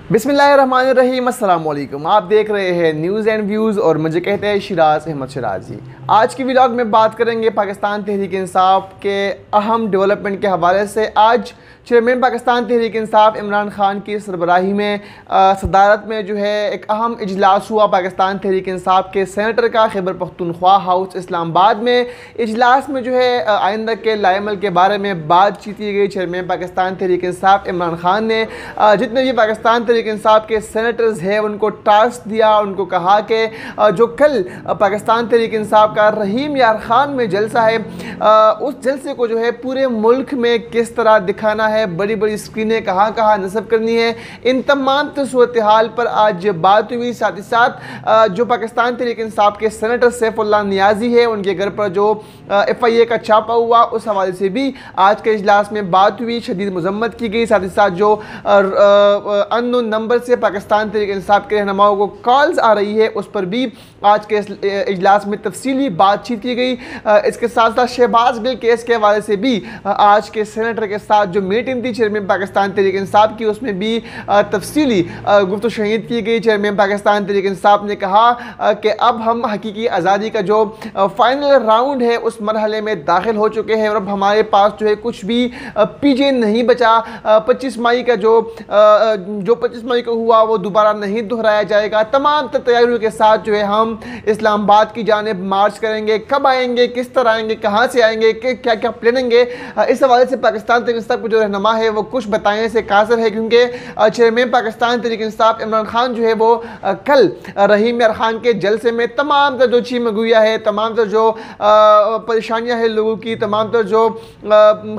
बिस्मिल्लाहिर्रहमानिर्रहीम, अस्सलाम वालेकुम। आप देख रहे हैं न्यूज़ एंड व्यूज़ और मुझे कहते हैं शिराज अहमद शिराजी। आज की व्लॉग में बात करेंगे पाकिस्तान तहरीक इंसाफ के अहम डेवलपमेंट के हवाले से। आज चेयरमैन पाकिस्तान तहरीक इंसाफ इमरान खान की सरबराही में सदारत में जो है एक अहम इजलास हुआ पाकिस्तान तहरीक इंसाफ के सेनेटर का खैबर पख्तूनख्वा हाउस इस्लामाबाद में। इजलास में जो है आइंदा के लाएमल के बारे में बातचीत की गई। चेयरमैन पाकिस्तान तहरीक इंसाफ इमरान खान ने जितने भी पाकिस्तान तहरीक इंसाफ के सेनेटर्स हैं उनको टास्क दिया, उनको कहा कि जो कल पाकिस्तान तहरीक इंसाफ का रहीम यार खान में जलसा है उस जलसे को जो है पूरे मुल्क में किस तरह दिखाना है, बड़ी बड़ी स्क्रीनें कहाँ कहाँ नस्ब करनी है, इन तमाम सूरत हाल पर आज बात हुई। साथ ही साथ जो पाकिस्तान तहरीक इंसाफ के सेनेटर सैफुल्लाह नियाजी है उनके घर पर जो FIA का छापा हुआ उस हवाले से भी आज के इजलास में बात हुई, शदीद मजम्मत की गई। साथ ही साथ जो अननोन नंबर से पाकिस्तान तहरीक इंसाफ के रहनुमाओं को कॉल्स आ रही है उस पर भी आज के इजलास में तफसीली बातचीत की गई। इसके साथ साथ शहबाज गिल केस के हवाले से भी आज के सेनेटर के साथ जो मीटिंग थी चेयरमैन पाकिस्तान तहरीक इंसाफ की उसमें भी तफसीली गुफ्तगू शहीद की गई। चेयरमैन पाकिस्तान तहरीक इंसाफ ने कहा कि अब हम हकीकी आज़ादी का जो फाइनल राउंड है उस मरहले में दाखिल हो चुके हैं और अब हमारे पास जो है कुछ भी पीछे नहीं बचा। 25 मई का जो 25 मई को हुआ वो दोबारा नहीं दोहराया जाएगा। तमाम तैयारियों के साथ जो है हम इस्लामाबाद की जानिब मार्च करेंगे। कब आएंगे, किस तरह आएंगे, कहाँ से आएंगे, क्या क्या प्लानिंगे, इस हवाले से पाकिस्तान तहरीक इंसाफ जो रहनुमा है वो कुछ बताने से कासिर है, क्योंकि चेयरमैन पाकिस्तान तहरीक इंसाफ इमरान खान जो है वो कल रहीम यार खान के जलसे में तमाम तर जो चीमगुइया है, तमाम तर जो परेशानियां हैं लोगों की, तमाम तर जो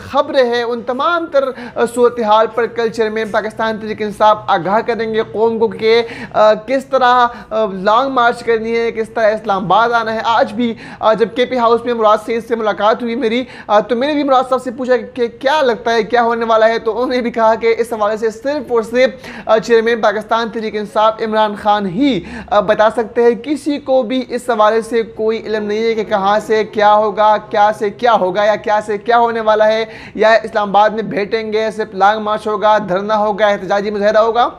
खबरें हैं उन तमाम तर सूरत हाल पर कल चेयरमैन पाकिस्तान तहरीक इंसाफ आगाह करेंगे कौम को कि किस तरह लॉन्ग मार्च करनी है, किस तरह इस्लामाबाद आना है। आज भी जब KP हाउस में मुराद सईद से मुलाकात हुई मेरी, तो मैंने भी मुराद साहब से पूछा कि क्या लगता है क्या होने वाला है, तो उन्होंने भी कहा कि इस हवाले से सिर्फ और सिर्फ चेयरमैन पाकिस्तान तहरीक इंसाफ इमरान खान ही बता सकते हैं। किसी को भी इस हवाले से कोई इल्म नहीं है कि कहाँ से क्या होगा, क्या से क्या होगा या क्या से क्या होने वाला है, या इस्लामाबाद में बैठेंगे, सिर्फ लॉन्ग मार्च होगा, धरना होगा, एहतजाजी मुजाहरा होगा।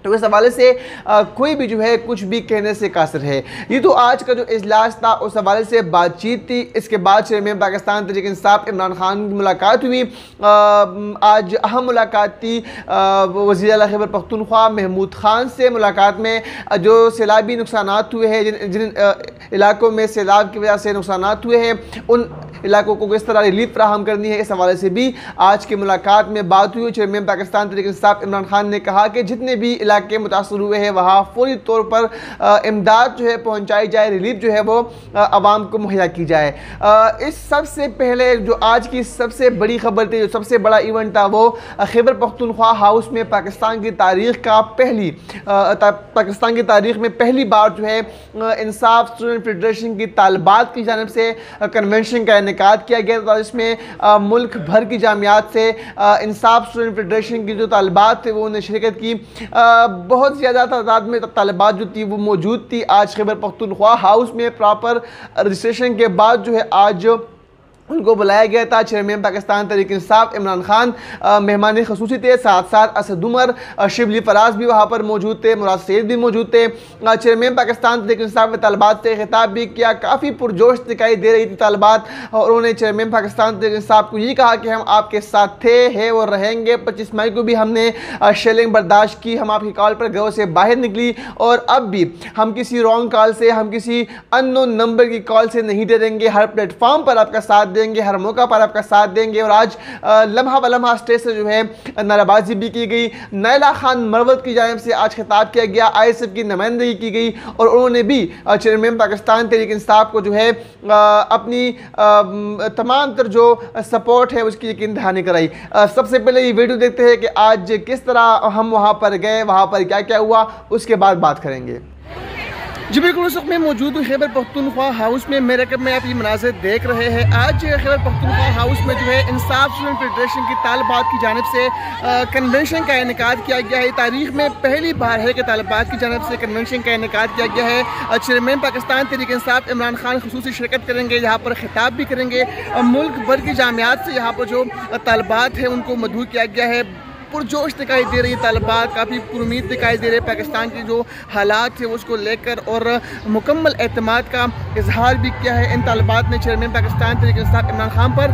तो इस हवाले से कोई भी जो है कुछ भी कहने से कासिर है। ये तो आज का जो इजलास था उस हवाले से बातचीत थी। इसके बाद चेयरमैन पाकिस्तान तहरीक इंसाफ इमरान खान की मुलाकात हुई। आज अहम मुलाकात थी वज़ीर आला खैबर पख्तूनख्वा महमूद खान से। मुलाकात में जो सैलाबी नुकसानात हुए हैं, जिन इलाकों में सैलाब की वजह से नुकसानात हुए हैं उन इलाकों को किस तरह रिलीफ फ्राहम करनी है, इस हवाले से भी आज की मुलाकात में बात हुई। चेयरमैन पाकिस्तान तहरीक इंसाफ इमरान खान ने कहा कि जितने भी इलाके मुतासर हुए हैं वहाँ फौरी तौर पर इमदाद जो है पहुँचाई जाए, रिलीफ जो है वो आवाम को मुहैया की जाए। इस सबसे पहले जो आज की सबसे बड़ी खबर थी, जो सबसे बड़ा इवेंट था, वो खैबर पख्तूनख्वा हाउस में पाकिस्तान की तारीख में पहली बार जो है इंसाफ स्टूडेंट फेडरेशन की तालिबात की जानिब से कन्वेंशन का इनेकाद किया गया था, जिसमें मुल्क भर की जामियात से इंसाफ स्टूडेंट फेडरेशन की जो तालिबात थे वो उन्हें शिरकत की। बहुत ज़्यादा तादाद में तालिबात जो थी वो मौजूद थी। आज खैबर पख्तूनख्वा हाउस में प्रॉपर रजिस्ट्रेशन के बाद जो है आज उनको बुलाया गया था। चेयरमैन पाकिस्तान तहरीक इंसाफ इमरान खान मेहमान खसूसी थे, साथ साथ असद उमर, शिबली फराज भी वहाँ पर मौजूद थे, मुराद सईद भी मौजूद थे। चेयरमैन पाकिस्तान तहरीक इंसाफ ने तालिबात से खिताब भी किया। काफ़ी पुरजोश दिखाई दे रही थी तालिबात और उन्होंने चेयरमैन पाकिस्तान तहरीक इंसाफ को ये कहा कि हम आपके साथ थे, हैं और रहेंगे। 25 मई को भी हमने शेलिंग बर्दाश्त की, हम आपकी कॉल पर घरों से बाहर निकली और अब भी हम किसी रॉन्ग कॉल से, हम किसी अननोन नंबर की कॉल से नहीं डरेंगे। हर प्लेटफॉर्म पर आपका साथ देंगे, हर मौका पर आपका साथ देंगे। और आज लम्हा बलम्हा स्टेज से जो है नाराबाजी भी की गई। नैला खान मरवत की जानिब से आज खिताब किया गया, ISF की नुमाइंदगी की गई और उन्होंने भी चेयरमैन पाकिस्तान तहरीक इंसाफ को जो है अपनी तमाम तर जो सपोर्ट है उसकी यकीन दहानी कराई। सबसे पहले ये वीडियो देखते हैं कि आज किस तरह हम वहाँ पर गए, वहाँ पर क्या क्या हुआ, उसके बाद बात करेंगे। जी बिल्कुल, उस वक्त मैं मौजूद हूँ खैबर पख्तूनख्वा हाउस में। मेरे कब में आप ये मनाज़िर देख रहे हैं। आज खैबर पख्तूनख्वा हाउस में जो है इंसाफ स्टूडेंट फेडरेशन की तालिबात की जानिब से कन्वेंशन का इनेकाद किया गया है। तारीख में पहली बार है कि तालिबात की जानिब से कन्वेंशन का इनेकाद किया गया है। चेयरमैन पाकिस्तान तहरीक इंसाफ इमरान खान खुसूसी शिरकत करेंगे, यहाँ पर खिताब भी करेंगे। मुल्क भर की जामियात से यहाँ पर जो तालिबात है उनको मदऊ किया गया है। पुरजोश दिखाई दे रही है, तालिबात काफ़ी पुरुमीद दिखाई दे रहे हैं पाकिस्तान के जो हालात थे उसको लेकर, और मुकम्मल एतमाद का इजहार भी किया है इन तालिबात ने चेयरमैन पाकिस्तान तहरीक इंसाफ इमरान खान पर।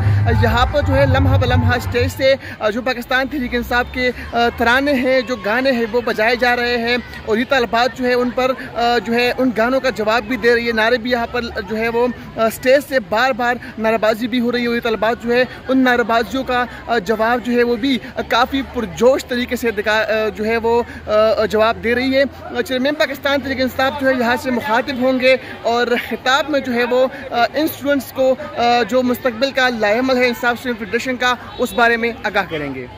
यहाँ पर जो है लम्हा बलम्हा स्टेज से जो पाकिस्तान तहरीक इंसाफ के तराने हैं, जो गाने हैं वो बजाए जा रहे हैं, और ये तालिबात जो है उन पर जो है उन गानों का जवाब भी दे रही है। नारे भी यहाँ पर जो है वो स्टेज से बार बार नारेबाजी भी हो रही है, और ये तालिबात जो है उन नारेबाजियों का जवाब जो है वो भी काफ़ी पुरजोश तरीके से जो है वो जवाब दे रही है। चेयरमैन पाकिस्तान तहरीक इंसाफ जो है यहाँ से मुखातिब होंगे और खिताब में जो है वो इन स्टूडेंट्स को जो मुस्तकबिल का लाएमल है इंसाफ स्टूडेंट फेडरेशन का उस बारे में आगाह करेंगे।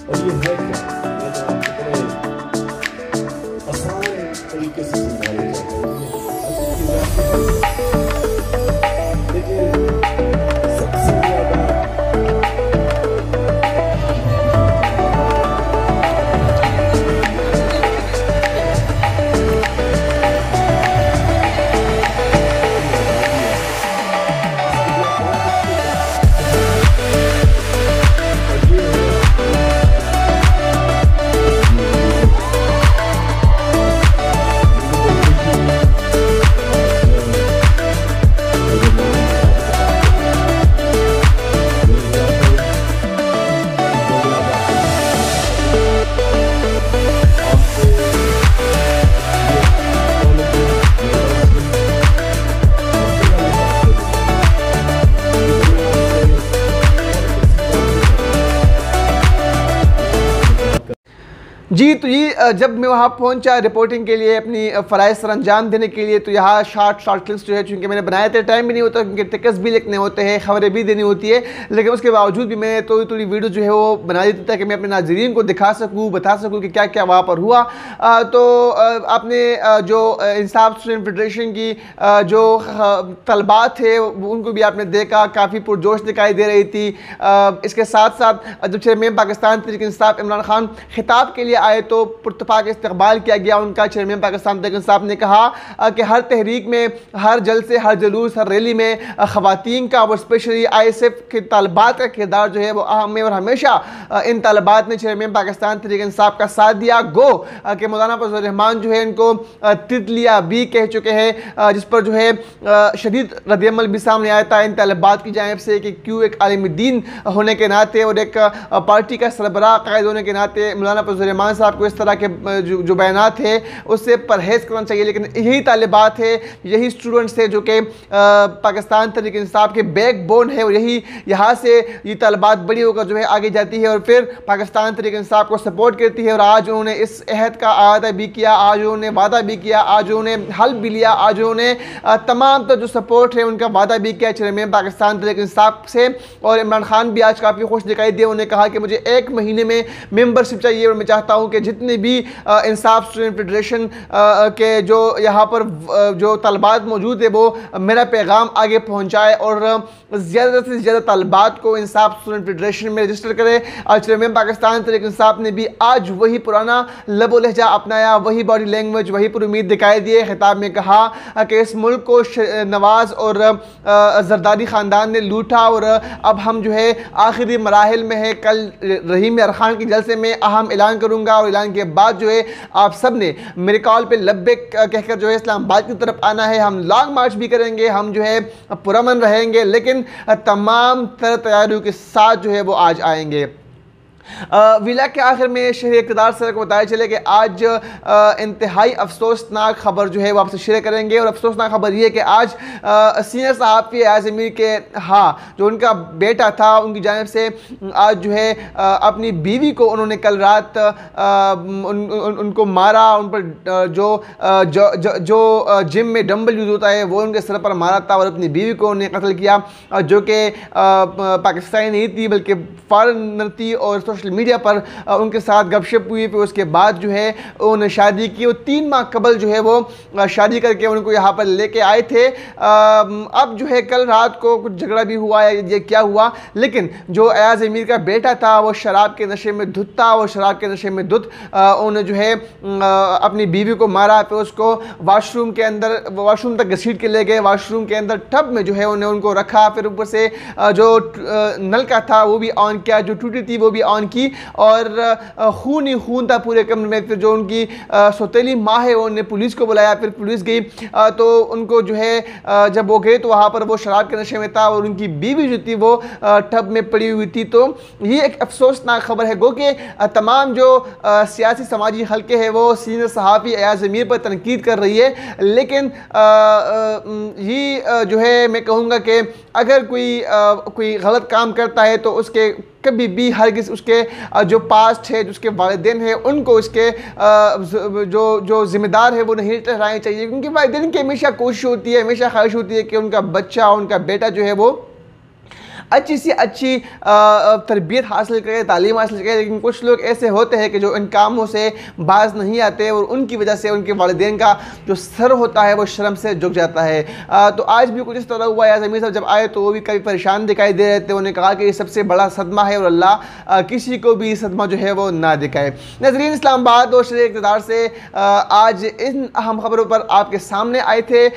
और ये है क्या, आसान तरीके से समझाया जाता है, लेकिन सबसे ज्यादा जी। तो ये जब मैं वहाँ पहुँचा रिपोर्टिंग के लिए, अपनी फ़राइज़ सर अंजाम देने के लिए, तो यहाँ शॉर्ट क्लिप्स जो है चूँकि मैंने बनाए थे, टाइम भी नहीं होता क्योंकि टिकट्स भी लिखने होते हैं, खबरें भी देनी होती है, लेकिन उसके बावजूद भी मैं थोड़ी वीडियो जो है वो बना दी थी ताकि मैं अपने नाज़रीन को दिखा सकूँ, बता सकूँ कि क्या क्या वहाँ पर हुआ। तो आपने जो इंसाफ स्टूडेंट फेडरेशन की जो तलबात थे उनको भी आपने देखा, काफ़ी पुरजोश दिखाई दे रही थी। इसके साथ साथ जब चेयरमैन पाकिस्तान तहरीक इंसाफ इमरान खान खिताब के लिए आए तो पुरतफाक इस्तकबाल किया गया उनका। चेयरमैन पाकिस्तान तहरीक इंसाफ ने कहा कि हर तहरीक में, हर जलसे, हर जुलूस, हर रैली में ख़वातीन का और स्पेशली ISF के तालिबात का किरदार जो है वो अहम है, और हमेशा इन तालिबात ने चेयरमैन पाकिस्तान तहरीक इंसाफ का साथ दिया। गो कि मौलाना फजल रहमान जो है इनको तितलिया भी कह चुके हैं, जिस पर जो है शदीद रद्दअमल भी सामने आया था इन तालिबात की जानिब से कि क्यों एक आलिम दीन होने के नाते और एक पार्टी का सरबराह कायद होने के नाते मौलाना फजल रहमान साहब को इस तरह के जो बयानात है उससे परहेज़ करना चाहिए। लेकिन यही तालिबात है, यही स्टूडेंट्स थे जो कि पाकिस्तान तहरीक इंसाफ के बैकबोन है, और यही यहाँ से ये तालिबात बड़ी होकर जो है आगे जाती है और फिर पाकिस्तान तहरीक इंसाफ को सपोर्ट करती है। और आज उन्होंने इस अहद का आदा भी किया, आज उन्होंने वादा भी किया, आज उन्होंने हल भी लिया, आज उन्होंने तमाम तो जो सपोर्ट है उनका वादा भी किया चेयरमैन पाकिस्तान तहरीक इंसाफ से। और इमरान खान भी आज काफ़ी खुश दिखाई दिए, उन्होंने कहा कि मुझे 1 महीने में मेंबरशिप चाहिए और मैं चाहता हूँ कि जितने भी इंसाफ स्टूडेंट फेडरेशन के जो यहाँ पर जो तलबात मौजूद है वो मेरा पैगाम आगे पहुँचाए और ज़्यादा से ज़्यादा तलबात को इंसाफ स्टूडेंट फेडरेशन में रजिस्टर करे। चेयरमैन पाकिस्तान तहरीक इंसाफ ने भी आज वही पुराना लबो लहजा अपनाया, वही बॉडी लैंग्वेज, वही पर उम्मीद दिखाई दिए। खिताब में कहा कि इस मुल्क को नवाज और जरदारी ख़ानदान ने लूटा और अब हम जो है आखिरी मराहिल में है। कल रहीम अरखान के जलसे में अहम ऐलान करूँगा होगा और ऐलान के बाद जो है आप सब ने मेरे कॉल पे लब्बैक कहकर जो है इस्लामाबाद की तरफ आना है। हम लॉन्ग मार्च भी करेंगे, हम जो है पुरअमन रहेंगे, लेकिन तमाम तरह तैयारियों के साथ जो है वो आज आएंगे। विला के आखिर में शहरी इक़्तिदार सर को बताया चले कि आज इंतहाई अफसोसनाक खबर जो है वो आपसे शेयर करेंगे। और अफसोसनाक खबर ये है कि आज सीनियर सहाफ़ी आज़मी के जो उनका बेटा था, उनकी जानिब से आज जो है अपनी बीवी को उन्होंने कल रात उनको मारा। उन पर जो जिम में डंबल यूज़ होता है वो उनके सर पर मारा था और अपनी बीवी को उन्हें कत्ल किया, जो कि पाकिस्तानी नहीं थी बल्कि फॉरेनर थी। और सोशल मीडिया पर उनके साथ गपशप हुई, फिर उसके बाद जो है उन्होंने शादी की। वो 3 माह कबल जो है वो शादी करके उनको यहाँ पर लेके आए थे। अब जो है कल रात को कुछ झगड़ा भी हुआ है, ये क्या हुआ, लेकिन जो अयाज अमीर का बेटा था वो शराब के नशे में धुत था। वो शराब के नशे में धुत उन्होंने जो है अपनी बीवी को मारा, फिर उसको वॉशरूम के अंदर, वॉशरूम तक घसीट के ले गए। वॉशरूम के अंदर टब में जो है उन्हें उनको रखा, फिर ऊपर से जो नल का था वो भी ऑन किया, जो टूटी थी वो भी ऑन की, और खून ही खून था पूरे कमरे में। फिर जो उनकी सौतेली माँ है उन्होंने पुलिस को बुलाया, फिर पुलिस गई तो उनको जो है जब वो गए तो वहाँ पर वो शराब के नशे में था और उनकी बीवी जो थी वो टब में पड़ी हुई थी। तो ये एक अफसोसनाक खबर है। गो कि तमाम जो सियासी समाजी हल्के हैं वो सीनियर सहाफ़ी अयाज अमीर पर तनकीद कर रही है, लेकिन ये जो है मैं कहूँगा कि अगर कोई गलत काम करता है तो उसके कभी भी हरगिज़ उसके जो पास्ट है, जो उसके वालिदैन है, उनको उसके जो ज़िम्मेदार है वो नहीं ठहराने चाहिए, क्योंकि वालिदैन की हमेशा कोशिश होती है, हमेशा ख्वाहिश होती है कि उनका बच्चा, उनका बेटा जो है वो अच्छी से अच्छी तरबियत हासिल करे, तालीम हासिल करे। लेकिन कुछ लोग ऐसे होते हैं कि जो इन कामों से बाज नहीं आते और उनकी वजह से उनके वालिदैन का जो सर होता है वो शर्म से झुक जाता है। तो आज भी कुछ इस तरह हुआ। अयाज अमीर साहब जब आए तो वो भी कभी परेशान दिखाई दे रहे थे। उन्होंने कहा कि ये सबसे बड़ा सदमा है और अल्लाह किसी को भी सदमा जो है वो ना दिखाए। नाज़रीन, इस्लामाबाद और शहरी इक़्तिदार से आज इन अहम खबरों पर आपके सामने आए थे।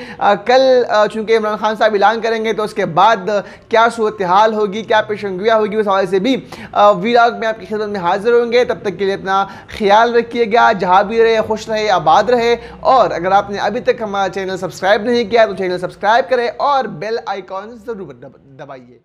कल चूँकि इमरान खान साहब ऐलान करेंगे तो उसके बाद क्या सूरत हाल होगी, क्या पेशेंगोइयाँ होगी, उस हवाले से भी व्लॉग में आपकी खिदमत में हाजिर होंगे। तब तक के लिए अपना ख्याल रखिएगा, जहाँ भी रहे खुश रहे, आबाद रहे। और अगर आपने अभी तक हमारा चैनल सब्सक्राइब नहीं किया तो चैनल सब्सक्राइब करें और बेल आइकॉन ज़रूर दबाइए।